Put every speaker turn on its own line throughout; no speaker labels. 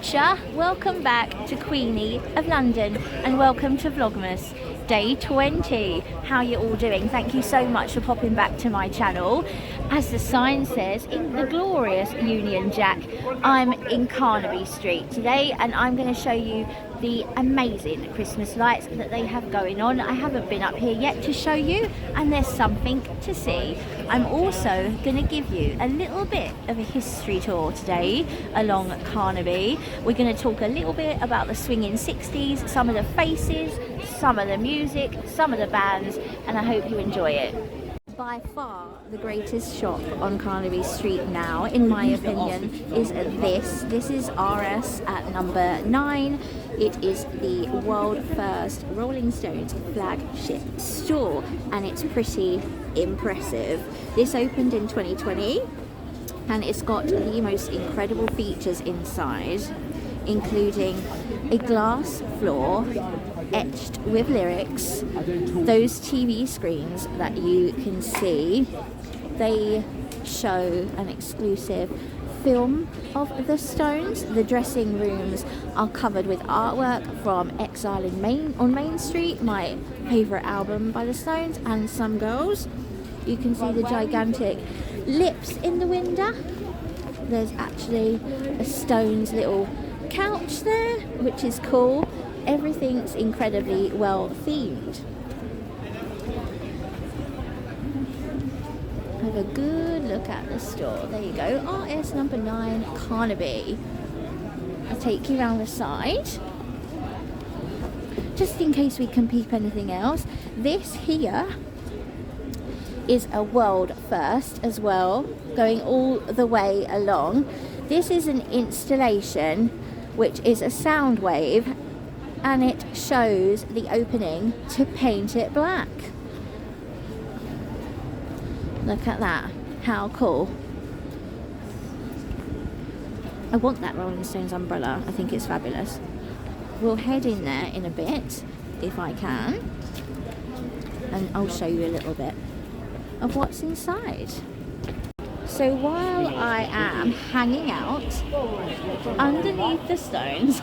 future, welcome back to Queenie of London and welcome to Vlogmas Day 20. How are you all doing? Thank you so much for popping back to my channel. As the sign says, in the glorious Union Jack, I'm in Carnaby Street today and I'm going to show you the amazing Christmas lights that they have going on. I haven't been up here yet to show you and there's something to see. I'm also going to give you a little bit of a history tour today along Carnaby. We're going to talk a little bit about the swinging 60s, some of the faces, some of the music, some of the bands, and I hope you enjoy it. By far the greatest shop on Carnaby Street now, in my opinion, is this. This is RS at number 9. It is the world first Rolling Stones flagship store and it's pretty impressive. This opened in 2020 and it's got the most incredible features inside, including a glass floor etched with lyrics, those TV screens that you can see. They show an exclusive film of the Stones. The dressing rooms are covered with artwork from Exile on Main Street, my favourite album by the Stones, and Some Girls. You can see the gigantic lips in the window. There's actually a Stones little couch there, which is cool. Everything's incredibly well themed. Have a good look at the store. There you go, RS number 9 Carnaby. I'll take you around the side just in case we can peep anything else. This here is a world first as well, going all the way along. This is an installation which is a sound wave and it shows the opening to paint it black. Look at that, how cool. I want that Rolling Stones umbrella, I think it's fabulous. We'll head in there in a bit, if I can, and I'll show you a little bit of what's inside. So while I am hanging out underneath the Stones,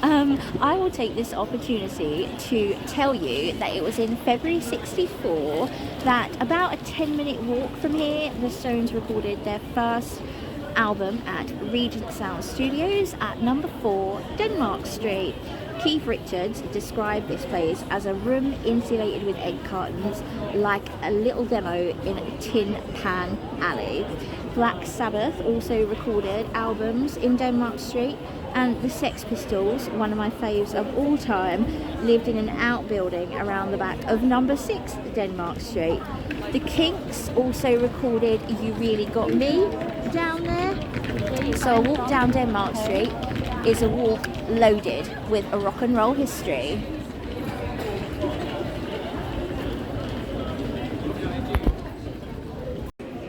I will take this opportunity to tell you that it was in February 64 that about a 10-minute walk from here, the Stones recorded their first album at Regent Sound Studios at number 4 Denmark Street. Keith Richards described this place as a room insulated with egg cartons, like a little demo in a tin pan alley. Black Sabbath also recorded albums in Denmark Street, and the Sex Pistols, one of my faves of all time, lived in an outbuilding around the back of number 6 Denmark Street. The Kinks also recorded You Really Got Me down there. So a walk down Denmark Street is a walk loaded with a rock and roll history.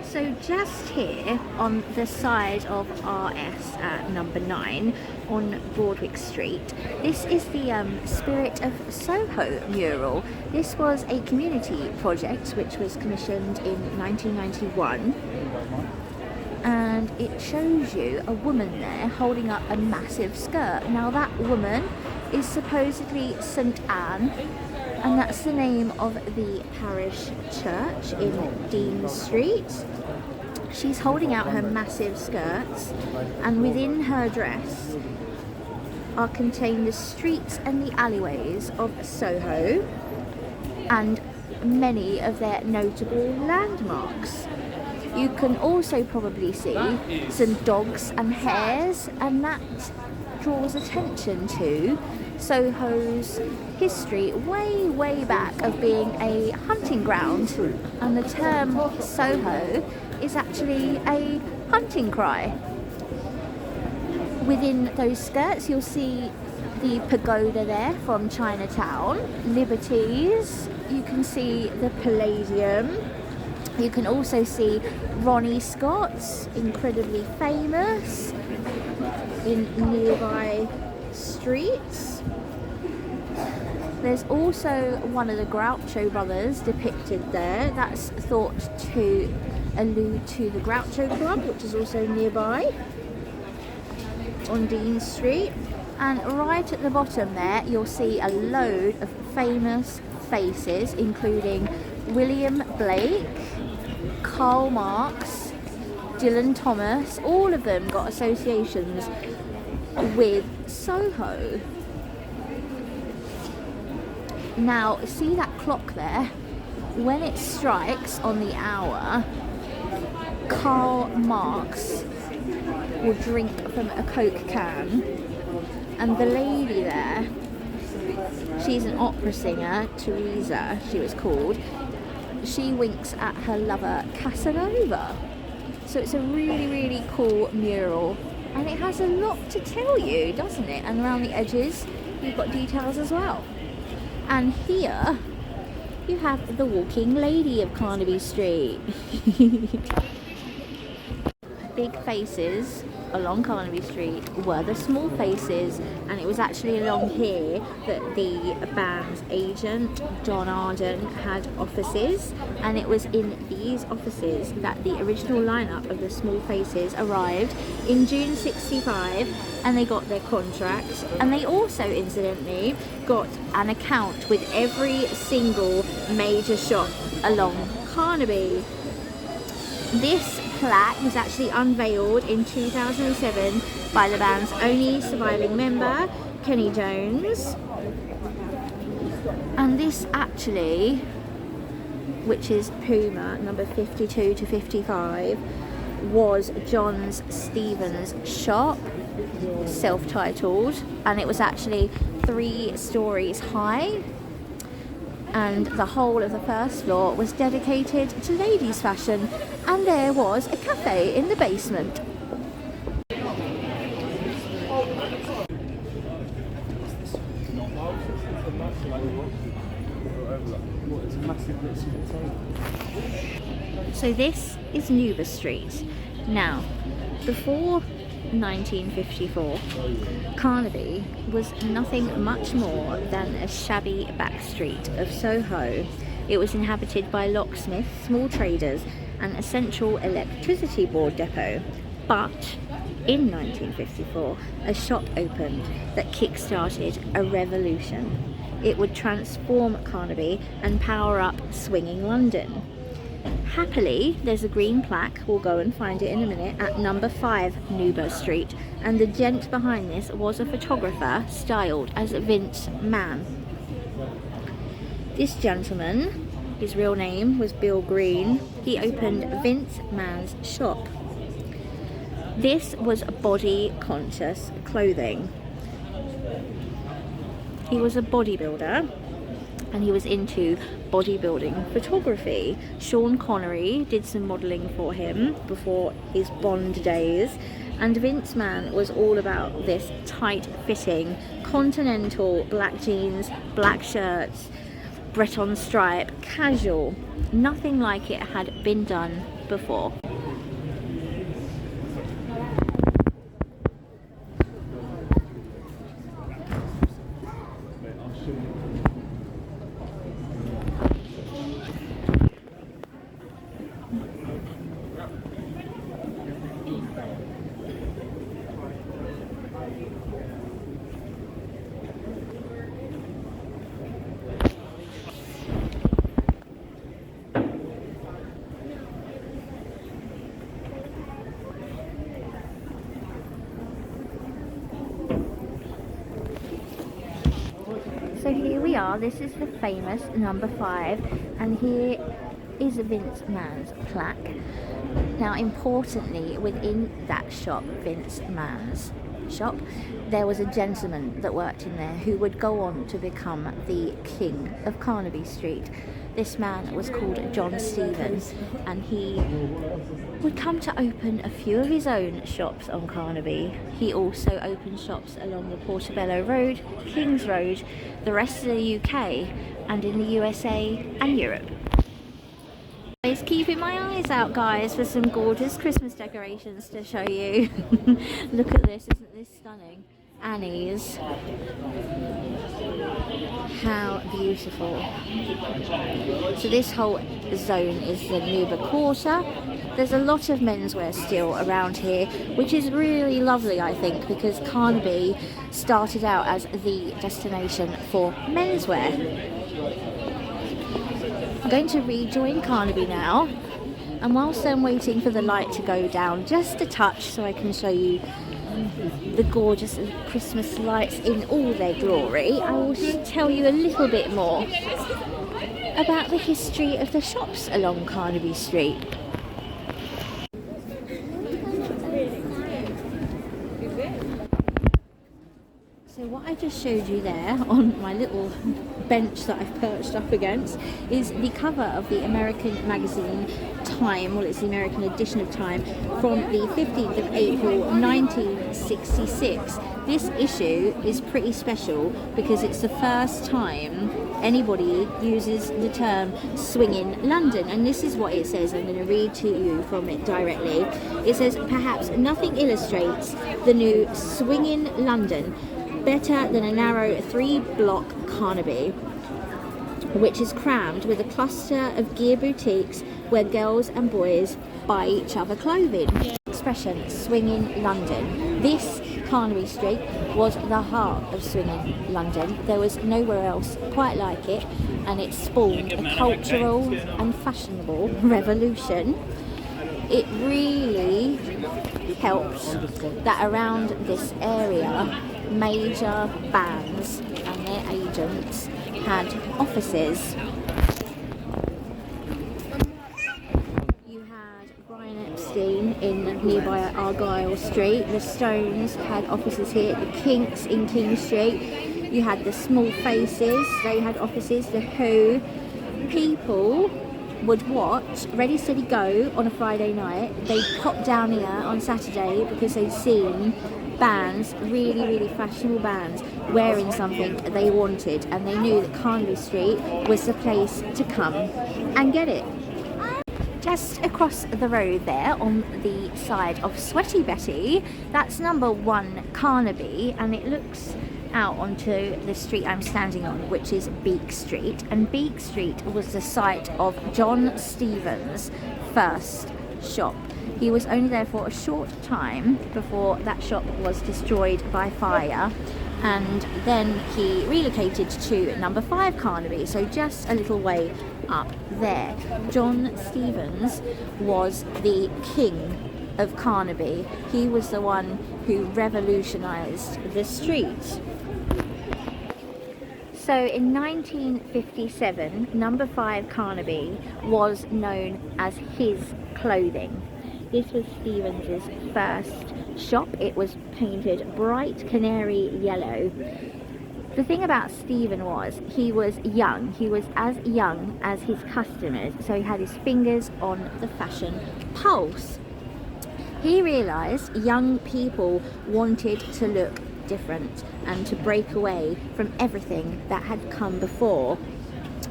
So just here on the side of RS at number 9 on Broadwick Street, this is the Spirit of Soho mural. This was a community project which was commissioned in 1991. And it shows you a woman there holding up a massive skirt. Now that woman is supposedly St Anne, and that's the name of the parish church in Dean Street. She's holding out her massive skirts, and within her dress are contained the streets and the alleyways of Soho and many of their notable landmarks. You can also probably see some dogs and hares, and that draws attention to Soho's history way back of being a hunting ground, and the term Soho is actually a hunting cry. Within those skirts you'll see the pagoda there from Chinatown, Liberties, you can see the Palladium. You can also see Ronnie Scott's, incredibly famous, in nearby streets. There's also one of the Groucho brothers depicted there. That's thought to allude to the Groucho Club, which is also nearby. on Dean Street, and right at the bottom there you'll see a load of famous faces, including William Blake, Karl Marx, Dylan Thomas. All of them got associations with Soho. Now, see that clock there? When it strikes on the hour, Karl Marx will drink from a Coke can, and the lady there, she's an opera singer, Teresa she was called, she winks at her lover Casanova. So it's a really, really cool mural, and it has a lot to tell you, doesn't it? And around the edges you've got details as well. And here you have the walking lady of Carnaby Street. Big faces along Carnaby Street were the small faces, and it was actually along here that the band's agent John Arden had offices, and it was in these offices that the original lineup of the small faces arrived in June '65, and they got their contracts, and they also incidentally got an account with every single major shop along Carnaby. This plaque was actually unveiled in 2007 by the band's only surviving member, Kenny Jones. And this actually, which is Puma number 52 to 55, was John Stevens' shop, self-titled, and it was actually 3 stories high, and the whole of the first floor was dedicated to ladies' fashion, and there was a cafe in the basement. So this is Newber Street. Now, before 1954, Carnaby was nothing much more than a shabby back street of Soho. It was inhabited by locksmiths, small traders, and a central electricity board depot. But in 1954, a shop opened that kick-started a revolution. It would transform Carnaby and power up Swingin London. Happily, there's a green plaque, we'll go and find it in a minute, at number 5 Newber Street, and the gent behind this was a photographer styled as Vince Mann. This gentleman, his real name was Bill Green, he opened Vince Mann's shop. This was body conscious clothing. He was a bodybuilder, and he was into bodybuilding photography. Sean Connery did some modelling for him before his Bond days, and Vince Mann was all about this tight-fitting, continental black jeans, black shirts, Breton stripe, casual. Nothing like it had been done before. So here we are, this is the famous number 5, and here is Vince Mann's plaque. Now importantly, within that shop, Vince Mann's shop, there was a gentleman that worked in there who would go on to become the king of Carnaby Street. This man was called John Stevens, and he would come to open a few of his own shops on Carnaby. He also opened shops along the Portobello Road, Kings Road, the rest of the UK, and in the USA and Europe. Always keeping my eyes out, guys, for some gorgeous Christmas decorations to show you. Look at this, isn't this stunning? Annie's. How beautiful. So this whole zone is the Nuba Quarter. There's a lot of menswear still around here, which is really lovely, I think, because Carnaby started out as the destination for menswear. I'm going to rejoin Carnaby now, and whilst I'm waiting for the light to go down just a touch so I can show you the gorgeous Christmas lights in all their glory, I will tell you a little bit more about the history of the shops along Carnaby Street. So what I just showed you there on my little bench that I've perched up against is the cover of the American magazine Time. Well, it's the American edition of Time from the 15th of April 1966. This issue is pretty special because it's the first time anybody uses the term Swingin London, and this is what it says. I'm going to read to you from it directly. It says, "Perhaps nothing illustrates the new Swingin London better than a narrow 3-block Carnaby, which is crammed with a cluster of gear boutiques where girls and boys buy each other clothing." Expression, Swingin London. This Carnaby Street was the heart of Swingin London. There was nowhere else quite like it, and it spawned a cultural and fashionable revolution. It really helped that around this area, major bands and their agents had offices. You had Brian Epstein in nearby Argyle Street, the Stones had offices here, the Kinks in King Street, you had the Small Faces, they had offices, the Who. People would watch Ready Steady Go on a Friday night, they'd pop down here on Saturday because they'd seen bands, really fashionable bands, wearing something they wanted, and they knew that Carnaby Street was the place to come and get it. Just across the road there on the side of Sweaty Betty, that's number 1 Carnaby, and it looks out onto the street I'm standing on, which is Beak Street, and Beak Street was the site of John Stevens' first shop. He was only there for a short time before that shop was destroyed by fire, and then he relocated to number 5 Carnaby, so just a little way up there. John Stevens was the king of Carnaby. He was the one who revolutionised the street. So in 1957, number 5 Carnaby was known as his clothing. This was Stevens's first shop. It was painted bright canary yellow. The thing about Stephen was he was young. He was as young as his customers, so he had his fingers on the fashion pulse. He realised young people wanted to look different and to break away from everything that had come before,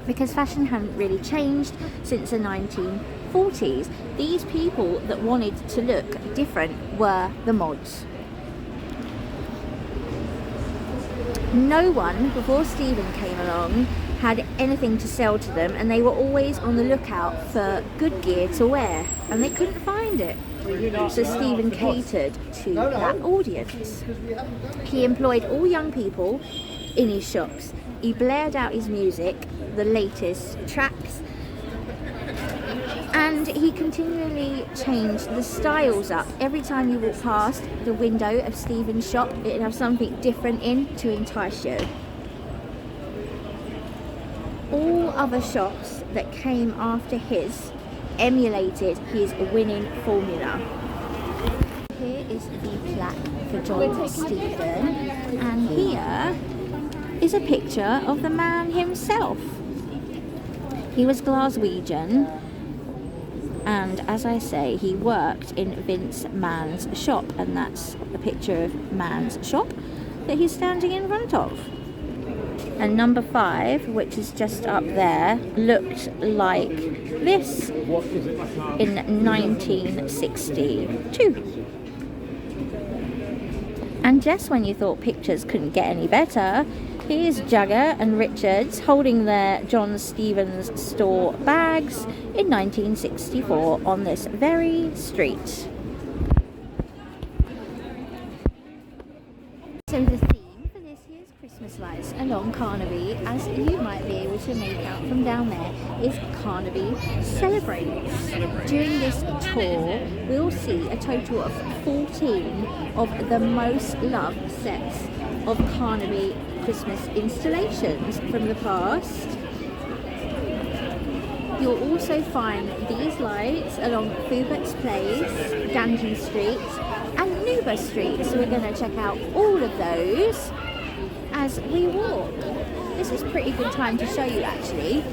because fashion hadn't really changed since the 1940s. These people that wanted to look different were the mods. No one before Stephen came along had anything to sell to them, and they were always on the lookout for good gear to wear, and they couldn't find it. So Stephen catered to that audience. He employed all young people in his shops. He blared out his music, the latest tracks, and he continually changed the styles up. Every time you walk past the window of Stephen's shop, it'd have something different in to entice you. All other shops that came after his emulated his winning formula. Here is the plaque for John Stephen, and here is a picture of the man himself. He was Glaswegian, and as I say, he worked in Vince Mann's shop, and that's a picture of Mann's shop that he's standing in front of. And number 5, which is just up there, looked like this in 1962. And And just when you thought pictures couldn't get any better, here's Jagger and Richards holding their John Stevens store bags in 1964 on this very street. So the theme for this year's Christmas lights along Carnaby, as you might be able to make out from down there, is Carnaby Celebrates. During this tour, we'll see a total of 14 of the most loved sets of Carnaby Christmas installations from the past. You'll also find these lights along Fubert's Place, Danton Street and Nuber Street, so we're going to check out all of those as we walk. This is a pretty good time to show you actually,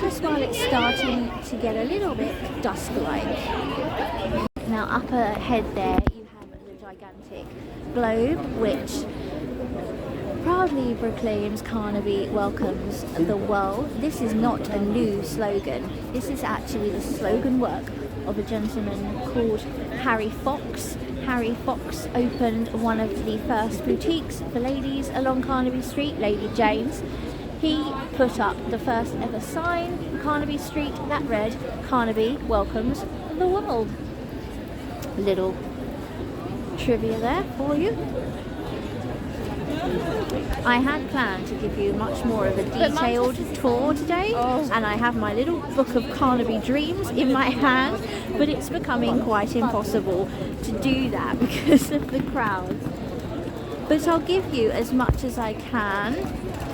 just while it's starting to get a little bit dusk-like. Now up ahead there you have the gigantic globe, which proudly proclaims Carnaby welcomes the world. This is not a new slogan. This is actually the slogan work of a gentleman called Harry Fox. Harry Fox opened one of the first boutiques for ladies along Carnaby Street, Lady Jane's. He put up the first ever sign on Carnaby Street that read, "Carnaby welcomes the world." Little trivia there for you. I had planned to give you much more of a detailed tour today, and I have my little book of Carnaby dreams in my hand, but it's becoming quite impossible to do that because of the crowds. But I'll give you as much as I can.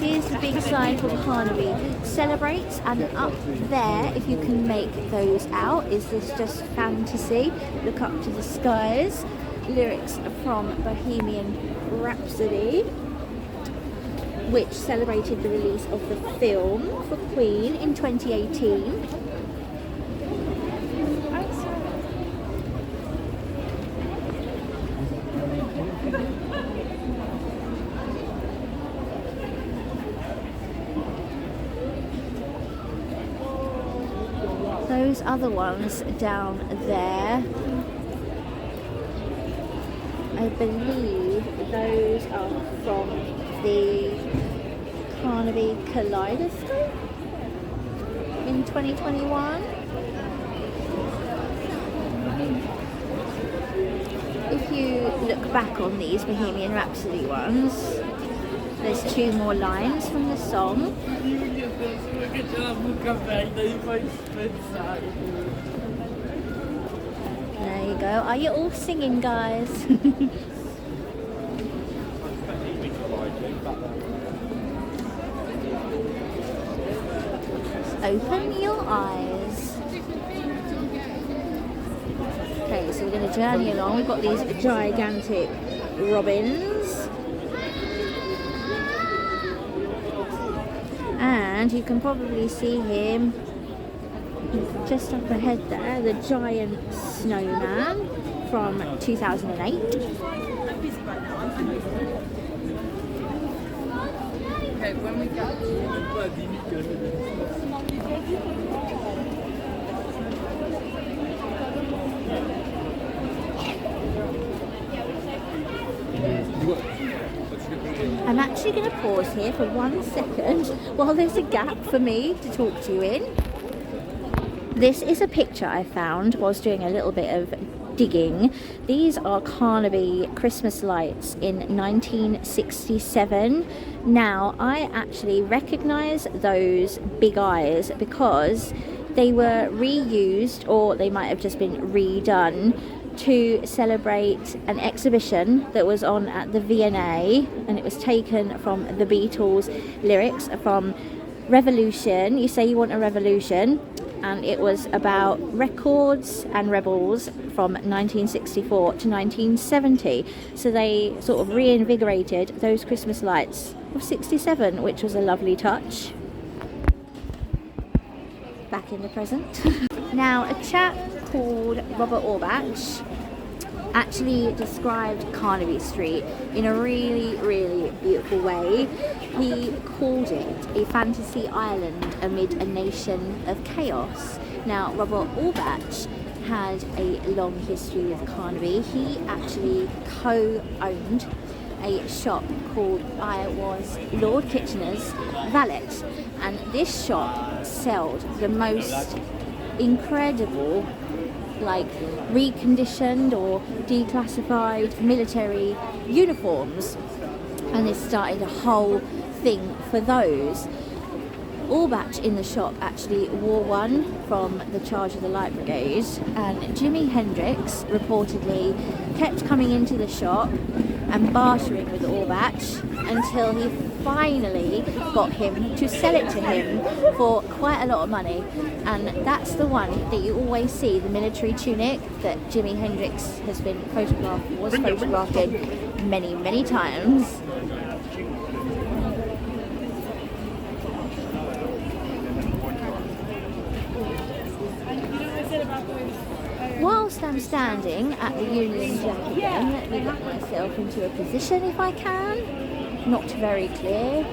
Here's the big sign for Carnaby Celebrates, and up there, if you can make those out, is this just fantasy? Look up to the skies. Lyrics from Bohemian Rhapsody, which celebrated the release of the film for Queen in 2018. Those other ones down there, I believe those are from the Carnaby Kaleidoscope in 2021. If you look back on these Bohemian Rhapsody ones, there's two more lines from the song. There you go. Are you all singing, guys? Open your eyes. Okay, so we're going to journey along. We've got these gigantic robins. And you can probably see him just up ahead there, the giant snowman from 2008.
Okay, when we get
I'm actually going to pause here for 1 second while there's a gap for me to talk to you in. This is a picture I found whilst doing a little bit of digging. These are Carnaby Christmas lights in 1967. Now, I actually recognise those big eyes because they were reused, or they might have just been redone, to celebrate an exhibition that was on at the V&A, and it was taken from the Beatles' lyrics from Revolution. You say you want a revolution, and it was about records and rebels from 1964 to 1970. So they sort of reinvigorated those Christmas lights of 67, which was a lovely touch. Back in the present. Now, a chap called Robert Orbach actually described Carnaby Street in a really, really beautiful way. He called it a fantasy island amid a nation of chaos. Now, Robert Orbach had a long history with Carnaby. He actually co-owned a shop called I Was Lord Kitchener's Valet, and this shop sold the most incredible, like, reconditioned or declassified military uniforms, and they started a whole thing for those. Orbach in the shop actually wore one from the charge of the Light Brigade, and Jimi Hendrix reportedly kept coming into the shop and bartering with Orbach until he finally got him to sell it to him for quite a lot of money. And that's the one that you always see, the military tunic that Jimi Hendrix was photographed in many, many times. Whilst I'm standing at the Union Jack again, let me get myself into a position if I can. Not very clear.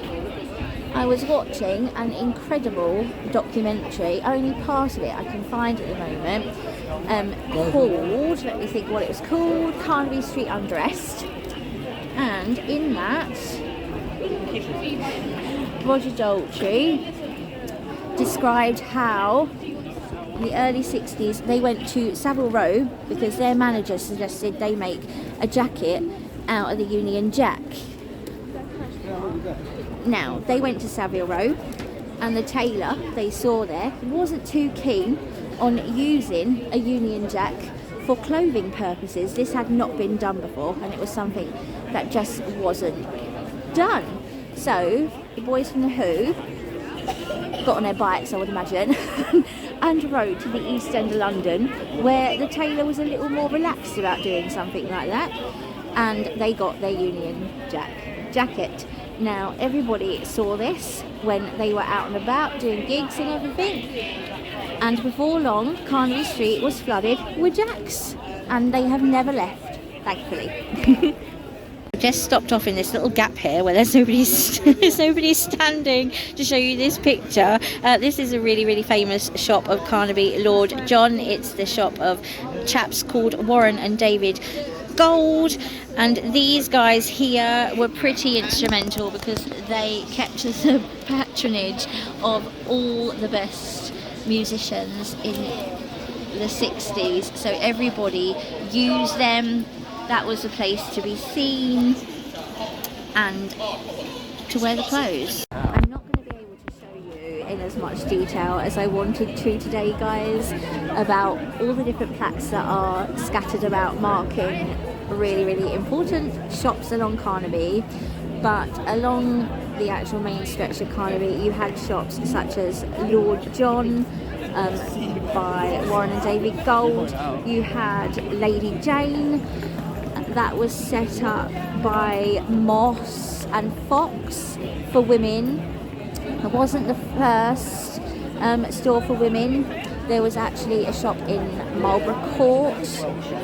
I was watching an incredible documentary, only part of it I can find at the moment, called, let me think what it was called, Carnaby Street Undressed. And in that, Roger Daltrey described how in the early 60s they went to Savile Row because their manager suggested they make a jacket out of the Union Jack. Now, they went to Savile Row, and the tailor they saw there wasn't too keen on using a Union Jack for clothing purposes. This had not been done before, and it was something that just wasn't done. So the boys from the Who got on their bikes, I would imagine, and rode to the East End of London, where the tailor was a little more relaxed about doing something like that, and they got their Union jacket. Now, everybody saw this when they were out and about doing gigs and everything, and before long Carnaby Street was flooded with jacks, and they have never left, thankfully. Just stopped off in this little gap here where there's nobody standing to show you this picture. This is a really famous shop of Carnaby Lord John. It's the shop of chaps called Warren and David Gold, and these guys here were pretty instrumental because they kept the patronage of all the best musicians in the 60s, so everybody used them. That was a place to be seen and to wear the clothes. I'm not going to be able to show you in as much detail as I wanted to today, guys, about all the different plaques that are scattered about marking really important shops along Carnaby. But along the actual main stretch of Carnaby, you had shops such as Lord John, by Warren and David Gold. You had Lady Jane, that was set up by Moss and Fox for women. It wasn't the first store for women. There was actually a shop in Marlborough Court,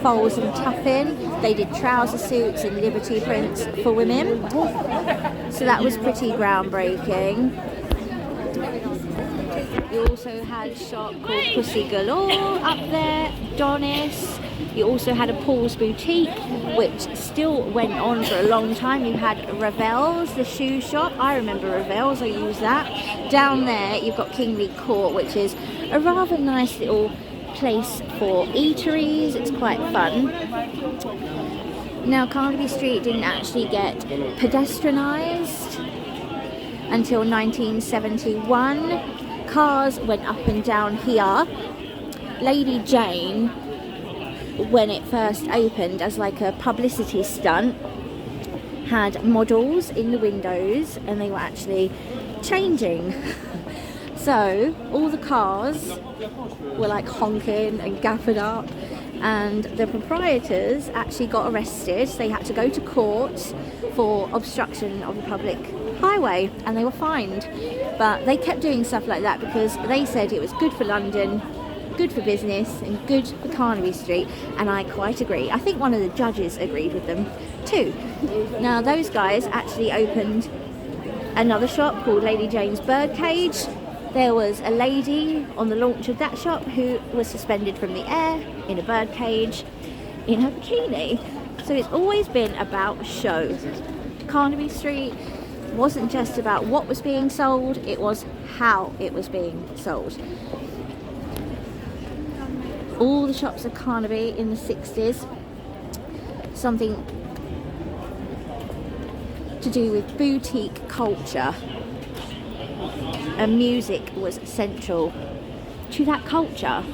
Foles and Tuffin. They did trouser suits and Liberty prints for women. So that was pretty groundbreaking. You also had a shop called Pussy Galore up there, Donis. You also had a Paul's Boutique, which still went on for a long time. You had Ravel's, the shoe shop. I remember Ravel's, I used that. Down there, you've got Kingly Court, which is a rather nice little place for eateries. It's quite fun. Now, Carnaby Street didn't actually get pedestrianised until 1971. Cars went up and down here. Lady Jane, when it first opened as like a publicity stunt, had models in the windows and they were actually changing. So all the cars were like honking and gaffing up, and the proprietors actually got arrested. They had to go to court for obstruction of the public highway and they were fined. But they kept doing stuff like that because they said it was good for London, good for business and good for Carnaby Street, and I quite agree. I think one of the judges agreed with them too. Now those guys actually opened another shop called Lady Jane's Birdcage, There was a lady on the launch of that shop who was suspended from the air in a bird cage in her bikini. So it's always been about show. Carnaby Street wasn't just about what was being sold, it was how it was being sold. All the shops of Carnaby in the 60s, something to do with boutique culture, and music was central to that culture.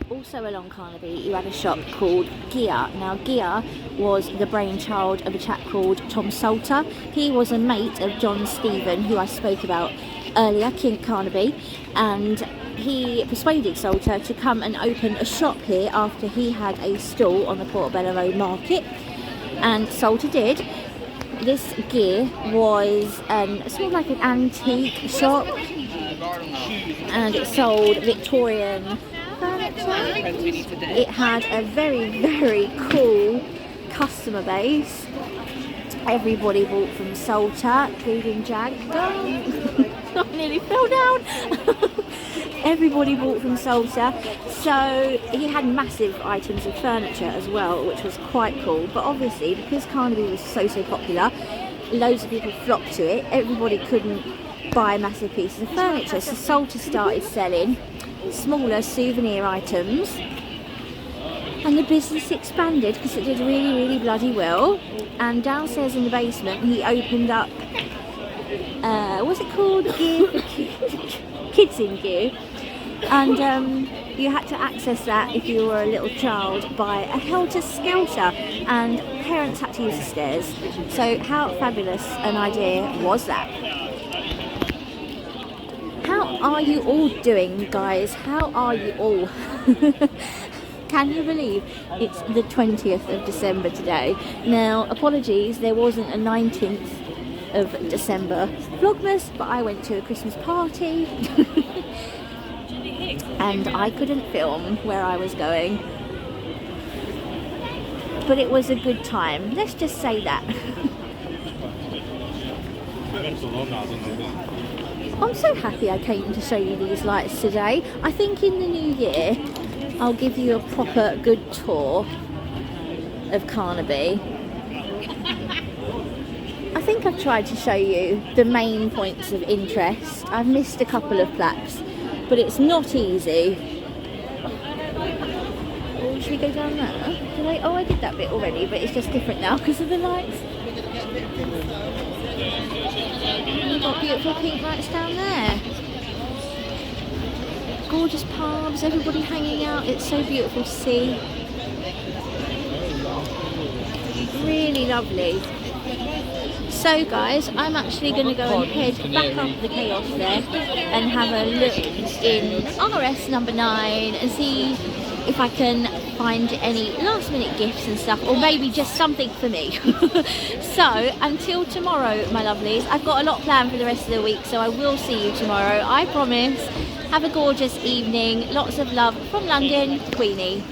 Also along Carnaby you had a shop called Gear. Now Gear was the brainchild of a chap called Tom Salter. He was a mate of John Stephen, who I spoke about earlier, King Carnaby, and he persuaded Salter to come and open a shop here after he had a stall on the Portobello Road market, and Salter did. This Gear was sort of like an antique shop, and it sold Victorian furniture. It had a very, very cool customer base. Everybody bought from Salter, including Jag. I nearly fell down. Everybody bought from Salter. So he had massive items of furniture as well, which was quite cool. But obviously, because Carnaby was so popular, loads of people flocked to it. Everybody couldn't buy massive pieces of furniture, so Salter started selling smaller souvenir items, and the business expanded because it did really, really bloody well. And downstairs in the basement he opened up what's it called, Gear Kids in Gear, and you had to access that if you were a little child by a helter-skelter, and parents had to use the stairs. So how fabulous an idea was that? How are you all doing, guys? How are you all? Can you believe it's the 20th of December today? Now, apologies, there wasn't a 19th of December Vlogmas, but I went to a Christmas party and I couldn't film where I was going. But it was a good time, let's just say that. I'm so happy I came to show you these lights today. I think in the new year I'll give you a proper good tour of Carnaby. I think I've tried to show you the main points of interest. I've missed a couple of plaques, but it's not easy. Oh, should we go down there? Oh, I did that bit already, but it's just different now because of the lights. We've got beautiful pink lights down there. Gorgeous palms, everybody hanging out. It's so beautiful to see. Really lovely. So guys, I'm actually going to go and head back up the chaos there and have a look in RS number 9 and see if I can find any last minute gifts and stuff, or maybe just something for me. So until tomorrow, my lovelies, I've got a lot planned for the rest of the week, so I will see you tomorrow, I promise. Have a gorgeous evening, lots of love from London, Queenie.